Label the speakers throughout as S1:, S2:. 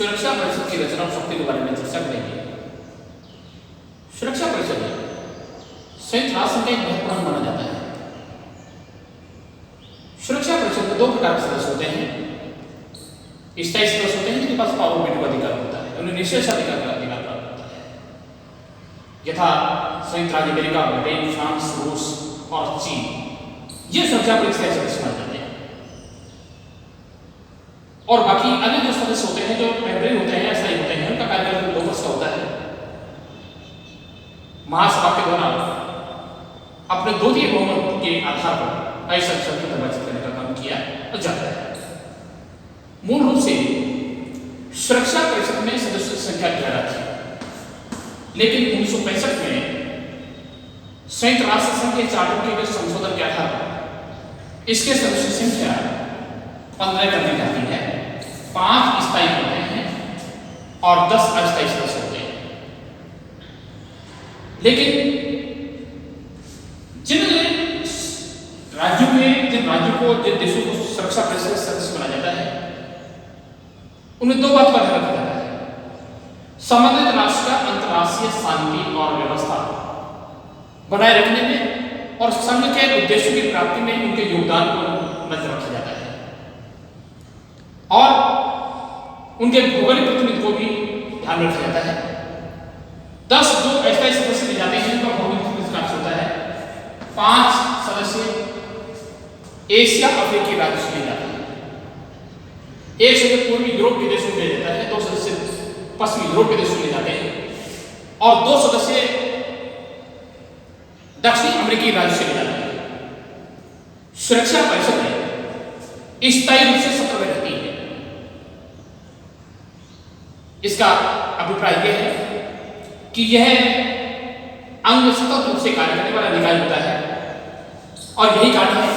S1: सुरक्षा परिषद की रचना और शक्ति के बारे में चर्चा करेंगे। सुरक्षा परिषद संयुक्त राष्ट्र संघ का एक महत्वपूर्ण माना जाता है। सुरक्षा परिषद में दो प्रकार के सदस्य होते हैं। स्थायी सदस्य होते हैं जिनके पास पावर वीटो अधिकार होता है, उन्हें निषेधाधिकार का अधिकार प्राप्त होता है, यथा संयुक्त राज्य अमेरिका, ब्रिटेन, फ्रांस, रूस और चीन। ये सुरक्षा परिषद के सदस्य माने जाते हैं। और बाकी अन्य जो सदस्य होते हैं जो टेम्परेरी होते हैं, अस्थायी होते हैं, उनका कार्यकाल 2 वर्ष का होता है। महासभा के द्वारा अपने 2/3 बहुमत के आधार पर ऐसा शक्ति निर्वाचित करने का काम किया जाता है। मूल रूप से सुरक्षा परिषद में सदस्यों की संख्या 11 थी, लेकिन 1965 में संयुक्त राष्ट्र संघ के चार्टर के संशोधन के आधार पर इसके सदस्यों की संख्या 15 कर दी जाती है। 5 स्थायी होते हैं और 10 अस्थायी सदस्य होते हैं। लेकिन जिन देशों को सुरक्षा परिषद सदस्य बनाया जाता है, उन्हें 2 बात का ध्यान रखा जाता है। संबंधित राष्ट्र का अंतर्राष्ट्रीय शांति और व्यवस्था बनाए रखने में और संघ के उद्देश्यों की प्राप्ति में उनके योगदान को नजर रखा जाता है और उनके भौगोलिक प्रतिनिधित्व को भी ध्यान में रखा जाता है। 10 जो अस्थायी सदस्य दिए जाते हैं उनका भौगोलिक प्रतिनिधित्व होता है। 5 सदस्य एशिया अफ्रीकी राज्य से लिए जाते हैं। 1 सदस्य पूर्वी यूरोप के देशों में जाता है, 2 सदस्य पश्चिमी यूरोप के देशों में जाते हैं और 2 सदस्य दक्षिण अमेरिकी राज्य से लिए जाते हैं। सुरक्षा परिषद में स्थायी रूप से 17 रहती है। इसका अभिप्राय यह है कि यह अंग सतत रूप से कार्य करने वाला निकाय होता है और यही कारण है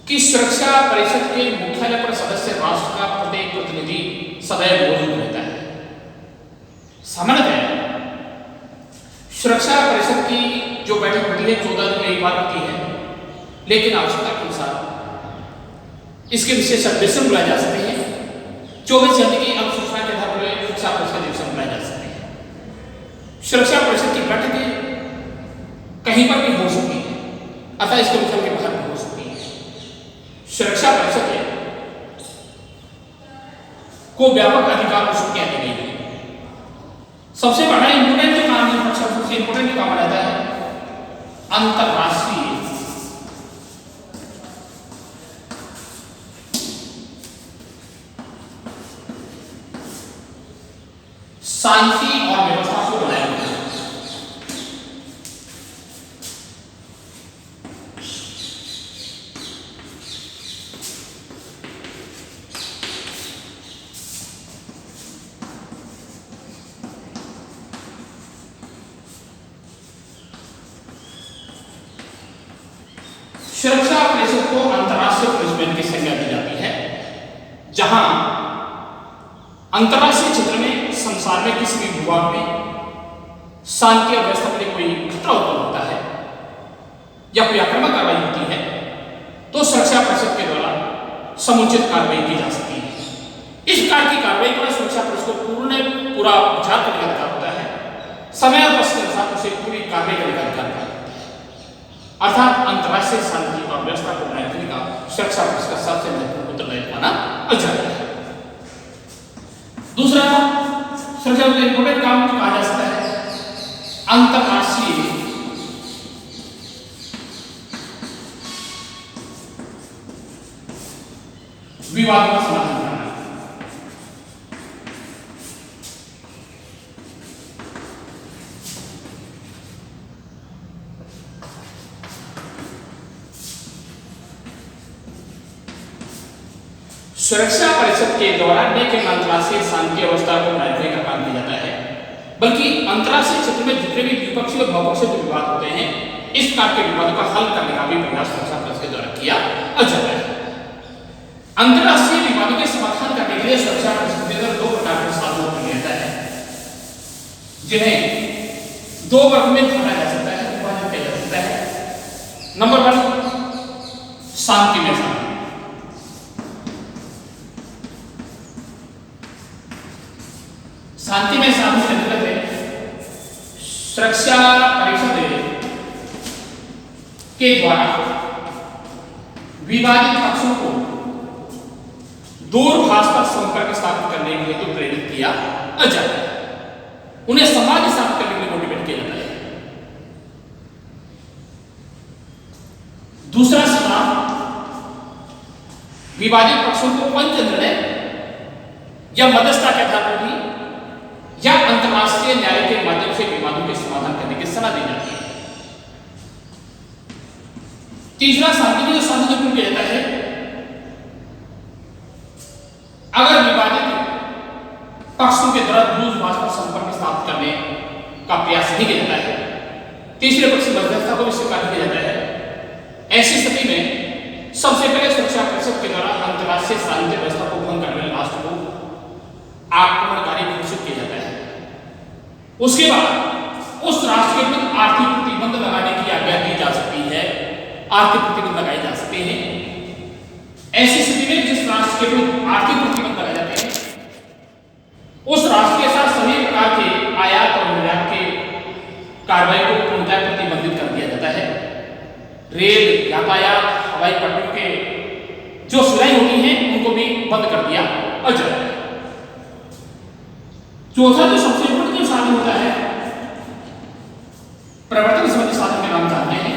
S1: कि सुरक्षा परिषद के मुख्यालय पर सदस्य राष्ट्र का प्रत्येक प्रतिनिधि सदैव मौजूद रहता है। सामान्यतः सुरक्षा परिषद की जो बैठक होती है 14 दिन में एक बार होती है, लेकिन आवश्यकता के अनुसार इसके विशेष अधिवेशन बुलाए जा सकते हैं। 24 घंटे की अनुसूचना के आधार पर सुरक्षा परिषद अधिवेशन बुलाए जा सकते हैं। सुरक्षा परिषद की बैठकें कहीं पर भी हो सकती है, अतः इसके मुखर के बाहर भी हो सकती है। सुरक्षा परिषद को व्यापक अधिकार और शक्तियां दी गई है। सबसे बड़ा इंपोर्टेंट जो काम है, सबसे इंपोर्टेंट जो काम रहता है अंतरराष्ट्रीय शांति और व्यवस्था को बनाए रखना। सुरक्षा परिषद को अंतरराष्ट्रीय प्रेसिडेंट की संज्ञा दी जाती है, जहां अंतरराष्ट्रीय क्षेत्र में संसार में किसी भी भूभाग में शांति और व्यवस्था के लिए कोई खतरा उत्पन्न होता है या कोई आक्रामक कार्रवाई होती है तो सुरक्षा परिषद के द्वारा समुचित कार्रवाई की जा सकती है। इस प्रकार की कार्रवाई पर सुरक्षा परिषद को पूरा विचार करने का अधिकार होता है। समय और वक्त के अनुसार उसे पूरी कार्रवाई करने का अधिकार होता है। अर्थात अंतरराष्ट्रीय शांति और व्यवस्था को बनाए रखने का सुरक्षा परिषद का सबसे महत्वपूर्ण उत्तरदायित्व माना जाता है। दूसरा सुरक्षा का इंपोर्टेंट काम कहा जा सकता है अंतरराष्ट्रीय विवादों का समाधान करना। सुरक्षा परिषद के द्वारा न केवल अंतरराष्ट्रीय शांति अवस्था को बनाए रखने का काम किया जाता है, बल्कि अंतरराष्ट्रीय क्षेत्र में जितने भी द्विपक्षीय और बहुपक्षीय विवाद होते हैं, इस प्रकार के विवादों का हल करने का भी प्रयास सुरक्षा परिषद के द्वारा किया जाता है। अंतरराष्ट्रीय विवादों के समाधान करने के लिए सुरक्षा परिषद के द्वारा 2 प्रकार के साधनों का प्रयोग होता है, जिन्हें 2 वर्ग में बांटा जा सकता है, विभाजित किया जा सकता है। नंबर 1 शांति में साधन। शांतिमय साधन के अंतर्गत सुरक्षा परिषद के द्वारा विवादित पक्षों को दूरभाष पर संपर्क स्थापित करने के लिए प्रेरित किया जाता है, उन्हें संवाद स्थापित करने के लिए मोटिवेट किया जाता है। दूसरा सलाह, विवादित पक्षों को पंच निर्णय या मध्यस्थता के आधार पर भी या अंतर्राष्ट्रीय न्यायालय के माध्यम से विवादों के समाधान करने की सलाह दी जाती है। तीसरा, शांतिपूर्ण समाधान किया जाता है अगर विवादित पक्षों के द्वारा दूरभाष पर संपर्क स्थापित करने का प्रयास नहीं किया जाता है, तीसरे पक्ष की मध्यस्थता को भी स्वीकार किया जाता है। ऐसी स्थिति में सबसे पहले सुरक्षा परिषद के द्वारा अंतर्राष्ट्रीय शांति व्यवस्था को भंग करने वाले राष्ट्र को आक्रमणकारी घोषित किया जाता है। उसके बाद उस राष्ट्र के विरुद्ध आर्थिक प्रतिबंध लगाने की आज्ञा दी जा सकती है, आर्थिक प्रतिबंध लगाए जा सकते हैं। ऐसी स्थिति में जिस राष्ट्र के विरुद्ध आर्थिक प्रतिबंध लगाए जाते हैं, उस राष्ट्र के साथ सभी प्रकार के आयात और निर्यात के कार्रवाई को पूर्णतः प्रतिबंधित कर दिया जाता है। रेल यातायात, हवाई पट्टियों के जो सुविधाएं होती हैं उनको भी बंद कर दिया जाता है। चौथा जो सबसे इम्पोर्टेंट जो साधन होता है, प्रवर्तन संबंधी साधन के नाम जानते हैं।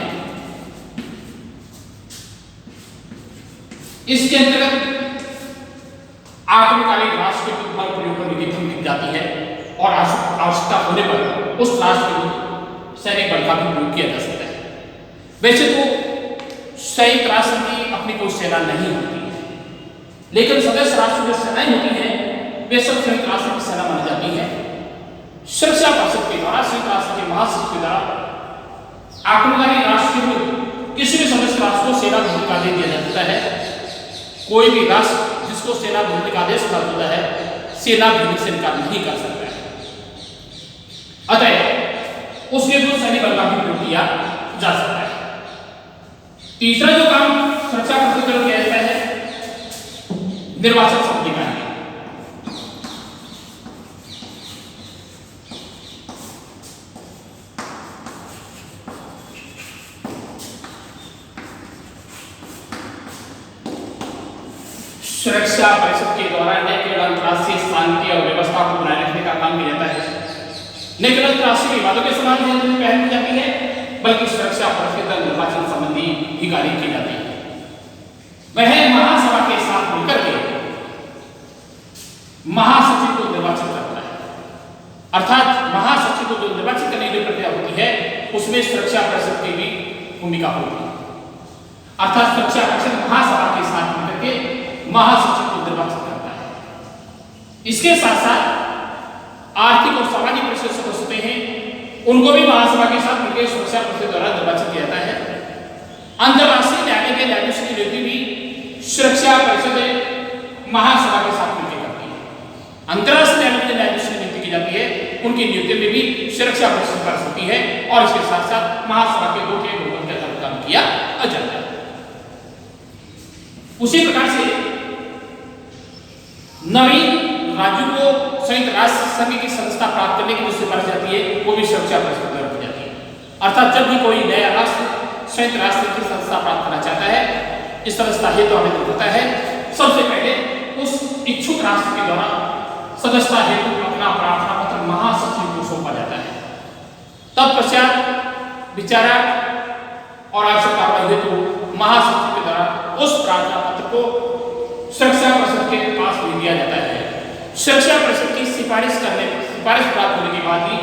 S1: इसके अंतर्गत आक्रमणकारी राष्ट्र के विरुद्ध बल प्रयोग करने की धमकी दी जाती है और आवश्यकता होने पर उस राष्ट्र के विरुद्ध सैनिक बल का भी प्रयोग किया जा सकता है। वैसे तो संयुक्त राष्ट्र की अपनी कोई सेना नहीं होती है, लेकिन सदस्य राष्ट्र जो सेनाएं होती हैं वे सब संयुक्त राष्ट्र की सेना मानी जाती है। सुरक्षा परिषद के द्वारा संयुक्त राष्ट्र के महासचिव के द्वारा आक्रमणकारी राष्ट्र के विरुद्ध किसी भी सदस्य राष्ट्र को सेना भेजने का आदेश दिया जाता है। कोई भी राष्ट्र जिसको सेना भेजने का आदेश प्राप्त होता है, सेना भेजने से इनकार नहीं कर सकता है। अतः उसके विरुद्ध सैनिक बल का भी प्रयोग किया जा सकता है। तीसरा जो काम सुरक्षा परिषद द्वारा किया जाता है, निर्वाचन समिति का है। सुरक्षा परिषद के द्वारा न केवल अंतर्राष्ट्रीय शांति और व्यवस्था को बनाए रखने का काम किया जाता है, न केवल अंतर्राष्ट्रीय विवादों के समाधान में पहल की जाती है, बल्कि सुरक्षा परिषद द्वारा निर्वाचन संबंधी भी कार्य की जाती है। वह महासभा के साथ मिलकर के महासचिव को निर्वाचित करता है, अर्थात महासचिव को जो निर्वाचित करने की प्रक्रिया होती है उसमें सुरक्षा परिषद की भी भूमिका होती है। अर्थात सुरक्षा परिषद महासभा के साथ मिलकर के महासचिव को निर्वाचित करता है। इसके साथ साथ आर्थिक और सामाजिक परिषद सदस्य होते हैं, उनको भी महासभा के साथ मिलकर सुरक्षा परिषद द्वारा निर्वाचित किया जाता है। अंतर्राष्ट्रीय न्यायालय के न्यायाधीश की नियुक्ति भी सुरक्षा परिषद महासभा के साथ मिलकर करती है। अंतर्राष्ट्रीय न्यायालय के न्यायाधीश की नियुक्ति की जाती है, उनकी नियुक्ति में भी सुरक्षा परिषद पर होती है और इसके साथ साथ महासभा के दो के लोगों के द्वारा काम किया जाता है। उसी प्रकार से नवीन राज्यों को संयुक्त राष्ट्र संघ की सदस्यता प्राप्त करने की जो सिफारिश जाती है वो भी सुरक्षा परिषद द्वारा की जाती है। अर्थात जब भी कोई नया राष्ट्र संयुक्त राष्ट्र की सदस्यता प्राप्त करना चाहता है, इस सदस्यता हेतु आवेदन करता है, सबसे पहले उस इच्छुक राष्ट्र के द्वारा सदस्यता हेतु अपना प्रार्थना पत्र महासचिव को सौंपा जाता है। तत्पश्चात विचारा और आवश्यक कार्रवाई हेतु महासचिव के द्वारा उस प्रार्थना पत्र को सुरक्षा परिषद के पास भेज दिया जाता है। सुरक्षा परिषद की सिफारिश प्राप्त होने के बाद ही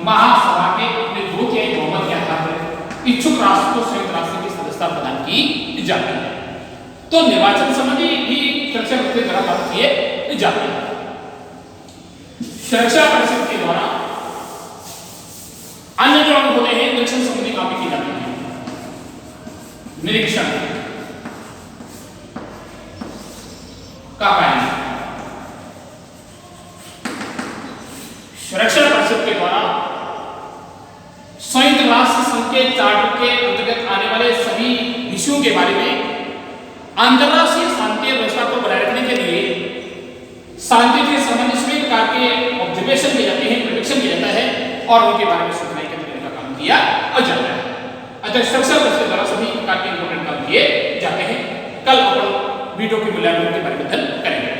S1: महासभा के अपने 2/3 बहुमत के आधार पर इच्छुक राष्ट्र को संयुक्त राष्ट्र की सदस्यता प्रदान की जाती है। तो निर्वाचन संबंधी भी सुरक्षा परिषद के द्वारा प्राप्त किए जाते हैं। सुरक्षा परिषद के द्वारा अन्य जो अंग होते हैं निरीक्षण संबंधी काम भी किए जाते हैं। निरीक्षण का कार्य सुरक्षा परिषद के द्वारा संयुक्त राष्ट्र संघ के चार्टर के अंतर्गत आने वाले सभी विषयों के बारे में अंतर्राष्ट्रीय शांति व्यवस्था को बनाए रखने के लिए शांति के संबंध में प्रकार के ऑब्जर्वेशन किए जाते हैं, प्रेडिक्शन किया जाता है और उनके बारे में सूचनाएं एकत्र करने का काम किया जाता है। अतः स्ट्रक्चरल टेस्ट के द्वारा सभी प्रकार के इंपॉर्टेंट काम किए जाते हैं। कल अपन वीडियो के मूल्यांकन के बारे में करेंगे।